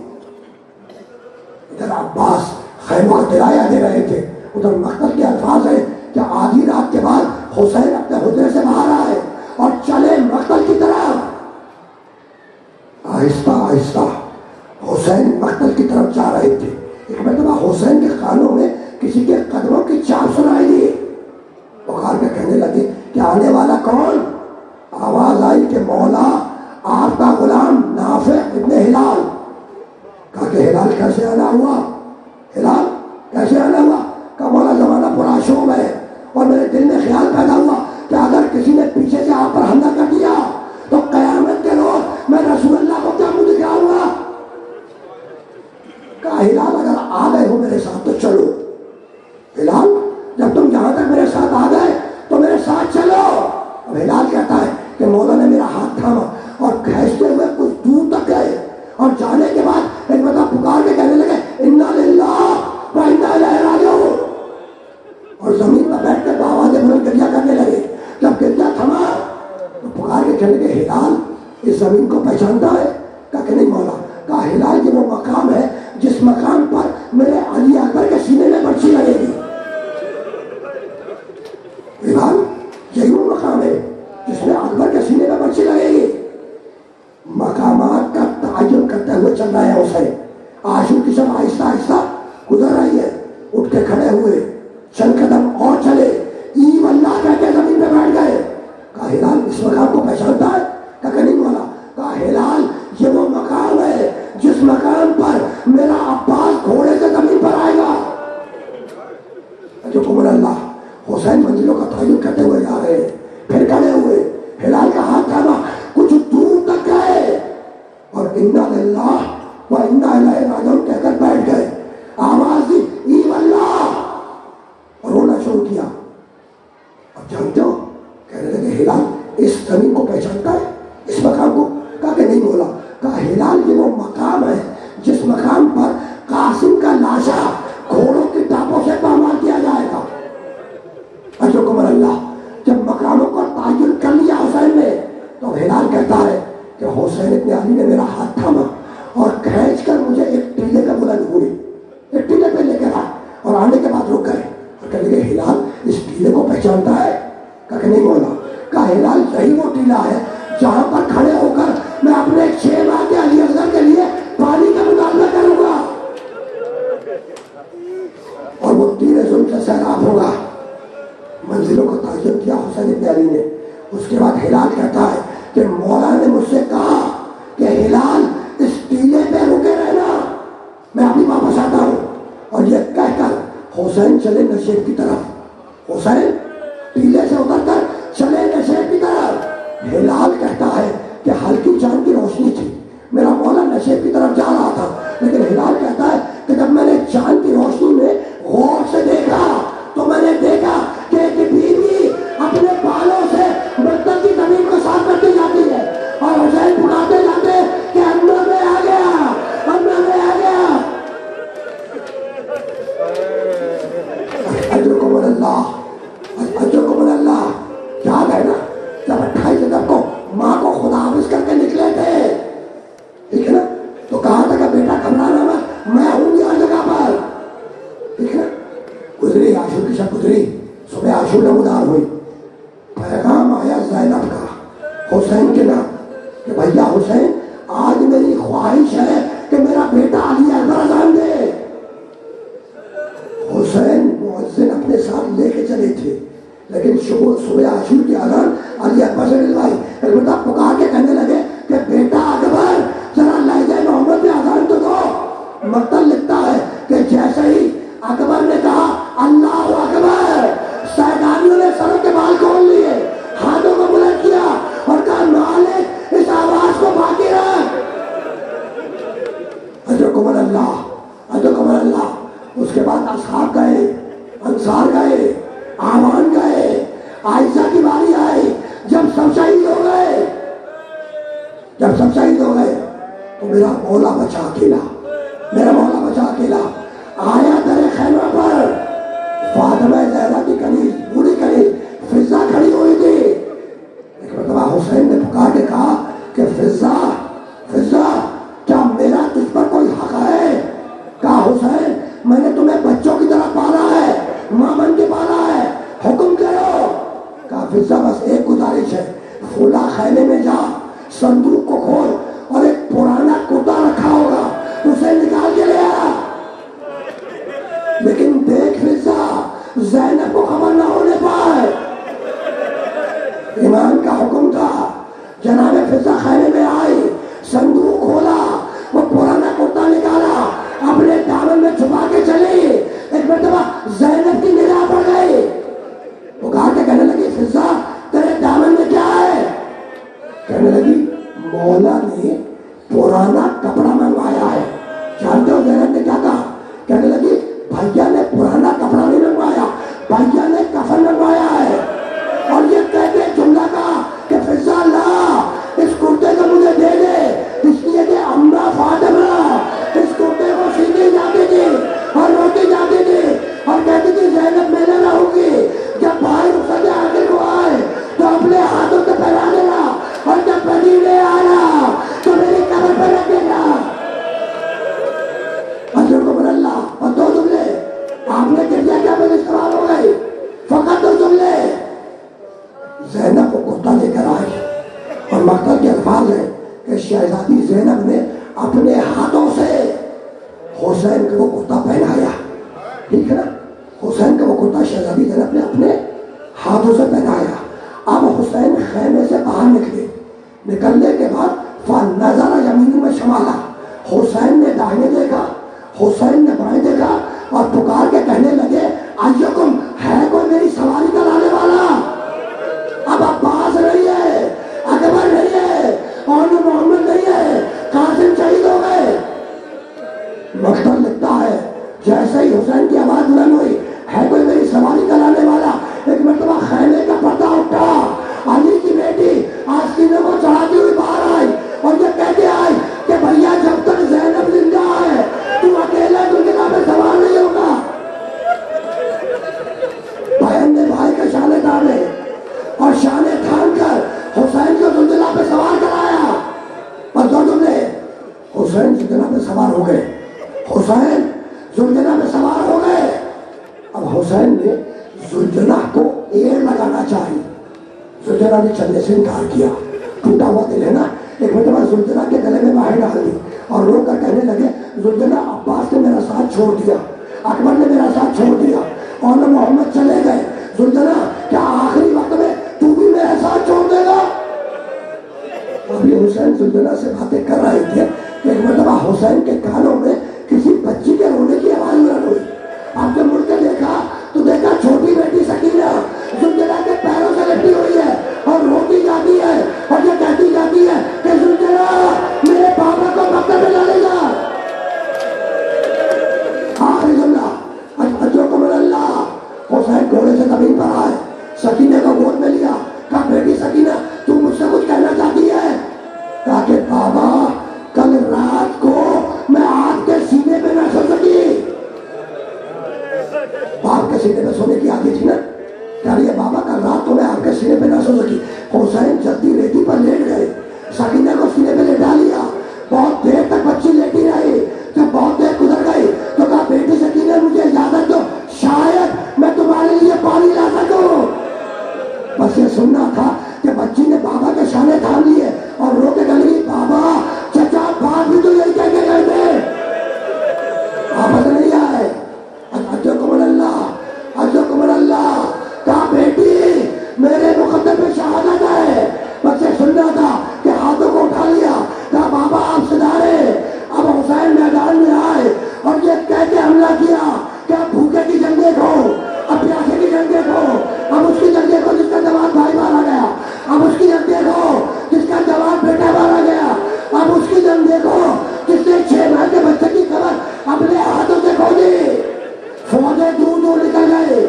ادھر عباس خیموں کا کرایہ دے رہے تھے, ادھر مقتل کے الفاظ ہیں کہ آدھی رات کے بعد حسین اپنے حجرے سے باہر آئے اور چلے مقتل کی طرف. آہستہ آہستہ حسین مقتل کی طرف جا رہے تھے. ایک مرتبہ حسین کے کانوں میں کسی کے قدموں کی چاپ سنائی دی. پکار کے کہنے لگے کہ آنے والا کون؟ آواز آئی کہ مولا آپ کا غلام نافع ابن ہلال. کہا کہ ہلال کیسے آنا ہوا؟ ہلال کیسے آنا ہوا؟ کہا مولا زمانہ پرآشوب ہے اور میرے دل میں خیال پیدا ہوا کہ اگر کسی نے پیچھے سے آپ پر حملہ کر دیا تو قیامت کے روز میں رسول اللہ کو کیا منہ دکھاؤں گا. کہا ہلال اگر آ گئے ہو میرے ساتھ تو چلو. ہلال جب تم یہاں تک میرے ساتھ آ گئے تو میرے ساتھ چلو. اب ہلال کہتا ہے کہ مولا نے میرا ہاتھ تھاما اور کھینچتے ہوئے کچھ دور تک گئے اور جانے کے بعد ایک مرتبہ پکار کے کہنے لگے انا للہ و انا الیہ راجعون, اور زمین پر بیٹھ کر آوازیں بلند گریا کرنے لگے. جب گریا تھما تو پکار کے کہنے لگے ہلال اس زمین کو پہچانتا ہے؟ کہا کہ نہیں مولا. کہا ہلال یہ وہ مقام ہے جس مقام پر میرے علی اکبر کے سینے میں برچھی لگے گی. ہلال یہی وہ مقام ہے جس میں اکبر کے سینے میں برچھی لگے گی. مقامات کا تعین کرتے ہوئے چل رہا ہے حسین. عاشور کی شب آہستہ آہستہ گزر رہی ہے. اٹھ کے کھڑے ہوئے, چند قدم اور چلے, ای اللہ کہہ کے زمین پہ بیٹھ گئے. کہا ہلال اس مقام کو پہچانتا ہے؟ کہا کہ نہیں مولا. کہا ہلال یہ وہ مقام ہے جس مقام پر میرا عباس گھوڑے سے زمین پر آئے گا. حکم اللہ. حسین منزلوں کا تعین کرتے ہوئے جا رہے ہیں. پھر کھڑے ہوئے, ہلال کا ہاتھ تھاما, کچھ دور تک گئے اور انا للہ و انا الیہ راجعون کہہ کر بیٹھ گئے. آواز دی ای اللہ اور رونا شروع کیا. اب جانتے ہو کہنے لگے ہلال اس زمین کو پہچانتا ہے, اس مقام کو؟ کہا کہ نہیں بولا. کہا ہلال یہ وہ مقام ہے جس مقام پر قاسم کا لاشا گھوڑوں کی ٹاپوں سے پامال کیا جائے گا. اجرکم اللہ. جب مقاموں کا تعین کر لیا حسین نے تو ہلال کہتا ہے کہ حسین ابن علی نے میرا ہاتھ تھاما اور کھینچ کر مجھے ایک ٹیلے پہ بلند ہوئی, ایک ٹیلے پہ لے کر آئے اور آنے کے بعد رک گئے اور کہنے لگے ہلال اس ٹیلے کو پہچانتا ہے؟ کہا کہ نہیں بولا. کہا ہلال یہی وہ ٹیلا ہے جہاں پر کھڑے ہو کر میں اپنے 6 ماہ کے علی اصغر کے لیے پانی کا مطالبہ کروں گا اور وہ تیرے ظلم سے سیراب ہوگا. منزلوں کا تعین کیا حسین ابن علی نے. اس کے بعد ہلال کہتا ہے کہ مولا نے مجھ سے کہا کہ ہلال اس ٹیلے پہ رکے رہنا, میں ابھی واپس آتا ہوں. اور یہ کہہ کر حسین چلے نشیب کی طرف. حسین ٹیلے سے اتر کر چلے نشیب کی طرف. ہلال کہتا ہے کہ ہلکی چاند کی روشنی تھی, میرا مولا نشیب کی طرف جا رہا تھا, لیکن ہلال کہتا ہے کہ جب میں نے چاند کی روشنی میں غور سے دیکھا تو میں نے دیکھا کہ ایک بیوی اپنے بالوں سے برتن کی زمین کو صاف کرتی جاتی ہے اور حسین پکارتے جاتے کہ اما میں آ گیا, اما میں آ گیا. اجرکم اللہ, اجرکم اللہ. یاد ہے نا جب 28 اگست کو ماں کو خدا حافظ کر کے نکلے تھے, ٹھیک ہے نا, تو کہا تھا کہ بیٹا گھبرانا مت, میں ہوں گی ہر جگہ پر, ٹھیک ہے نا. گزری عاشور کی شب گزری, صبح عاشور نمودار ہوئی, پیغام آیا زینب کا حسین کے نام کہ بھیا حسین آج میری خواہش ہے کہ میرا بیٹا علی اکبر اذان دے. حسین مؤذن اپنے ساتھ لے کے چلے تھے, لیکن صبح عاشور کی اذان علی اکبر سے دلوائی. البتہ پکار کے کہنے لگے کہ بیٹا اکبر ذرا لہجہ محمد میں اذان تو دو. مقتل لکھتا ہے کہ جیسے ہی اکبر نے کہا اللہ اکبر, سیدانیوں نے سروں کے بال کھول لیے, ہاتھوں کو بلند کیا اور کہا مالک اس آواز کو باقی رکھ. اجرکم اللہ, اجرکم اللہ. اس کے بعد اصحاب گئے, انصار گئے, آوان گئے, عائشہ کی باری آئی. جب سب شہید ہو گئے, جب سب شہید ہو گئے تو میرا مولا بچا اکیلا, میرا مولا بچا اکیلا. حسین کو وہ کرتا پہنایا، ٹھیک ہے نا، حسین کا وہ کرتا شہزادی نے اپنے ہاتھوں سے پہنایا۔ اب حسین خیمے سے باہر نکلے، نکلنے کے بعد فنظر یمین میں شمالا، حسین نے دائیں دیکھا، حسین نے بائیں دیکھا اور پکار کے کہنے لگے ایکم ہے کوئی میری سواری کرانے والا؟ اب عباس نہیں ہے، اکبر نہیں ہے، اور محمد نہیں ہے، قاسم شہید ہو گئے۔ مکتب لکھتا ہے جیسے ہی حسین کی آواز بلند ہوئی ہے کوئی میری سواری کرانے والا، ایک مرتبہ خیمے کا پردہ اٹھا، علی کی بیٹی آستینوں کو چڑھاتی ہوئی باہر آئی اور یہ کہتے آئی کہ بھیا جب تک زینب زندہ ہے تو اکیلا دنیا میں سوار نہیں ہوگا۔ بہن نے بھائی کے شانے تانے اور شانے تھام کر حسین کو زلزلہ پہ سوار کرایا، اور دونوں نے حسین زلزلہ پہ سوار ہو گئے، حسین زلزلہ پہ سوار ہو گئے۔ اب حسین نے زلزلہ کو ایڑ لگانا چاہی، زلزلہ نے چلنے سے انکار کیا، ٹوٹا ہوا دل ہے نا، ایک مرتبہ زلزلہ کے گلے میں باہر ڈال دی اور رو کر کہنے لگے زلزلہ عباس نے میرا ساتھ چھوڑ دیا، اکبر نے میرا ساتھ چھوڑ دیا اور محمد چلے گئے، زلزلہ کیا آخری وقت میں تو بھی میرا ساتھ چھوڑ دے گا؟ ابھی حسین زلزلہ سے باتیں کر رہے تھے کہ ایک مرتبہ حسین کے کانوں میں کسی بچی کے رونے کی آواز بلند ہوئی۔ آپ جب مڑ کے دیکھا تو دیکھا چھوٹی بیٹی سکینہ زلزلہ کے پیروں سے لپٹی ہوئی ہے اور روتی جاتی ہے اور یہ کہتی جاتی ہے کہ زلزلہ میرے پاپا کو مکتب میں ڈالے گا۔ آخری جملہ اجرکم اللہ، حسین گھوڑے سے زمین پر آئے، سکینہ کو گود میں لیا، کہا بیٹی سکینہ تم مجھ سے کچھ کہنا چاہتی ہے؟ کہا کہ بابا کل رات کو میں آپ کے سینے پہ نہ سو سکی۔ باپ کے سینے پہ سونے کی عادت تھی نا، کہہ رہی ہے بابا کل رات کو میں آپ کے سینے پہ نہ سو سکی۔ حسین جلدی ریتی پر لیٹ گئے، سکینہ کو سینے پہ لٹا لیا، بہت دیر تک بچی لیٹی رہی، جب بہت دیر گزر گئی تو کہا بیٹی سکینہ مجھے اجازت دو، شاید میں تمہارے لیے پانی لا سکوں۔ بس یہ سننا تھا کہ بچی نے بابا کے شانے تھام لیے اور رو کے گئی بابا چچا باپ بھی تو یہی کہہ کے گئے تھے، آپس نہیں آئے۔ اجرکم اللہ، کہا بیٹی میرے مقدر پہ شہادت ہے، بس یہ سننا تھا کہ ہاتھوں کو اٹھا لیا، کہا بابا آپ صدارے۔ اب حسین میدان میں آئے اور یہ کہہ کے حملہ کیا کہ اب بھوکے کی جنگ دیکھو، اب پیاسے کی جنگ دیکھو، اب اس کی جنگ دیکھو جس کا جوان بھائی مارا گیا، اب اس کی جنگ دیکھو جس کا جوان بیٹا مارا گیا، اب اس کی جنگ دیکھو جس نے 6 ماہ کے بچے کی قبر اپنے ہاتھوں سے کھودی۔ فوجیں دور دور نکل گئے،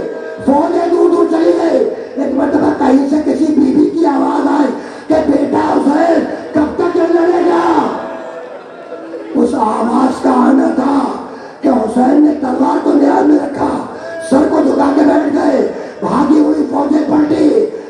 فوجیں دور دور چلی گئی۔ ایک مرتبہ کہیں سے کسی بیوی کی آواز آئی کہ بیٹا حسین کب تک لڑے گا؟ اس آواز کا آنا تھا کہ حسین نے تلوار کو نیاز میں رکھا، سر کو جھکا کے بیٹھ گئے، بھاگی ہوئی فوجیں پلٹی،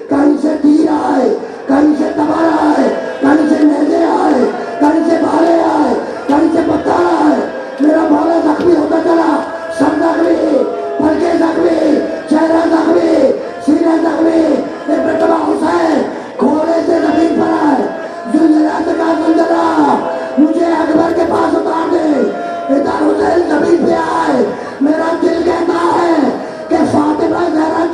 کہیں سے تیر آئے، کہیں سے تبر آئے، کہیں سے نیزے آئے، کہیں سے بھالے آئے، کہیں سے پتھر آئے۔ میرا بھولا زخمی ہوتا چلا، سر زخمی، پلکے زخمی، چہرہ زخمی، سینہ زخمی۔ ایک مرتبہ حسین گھوڑے سے زمین پر آئے، زلزلہ سے کہا زلزلہ مجھے اکبر کے پاس اتار دے۔ ادھر حسین زمین پہ آئے، میرا دل کہتا ہے کہ فاطمہ زہرا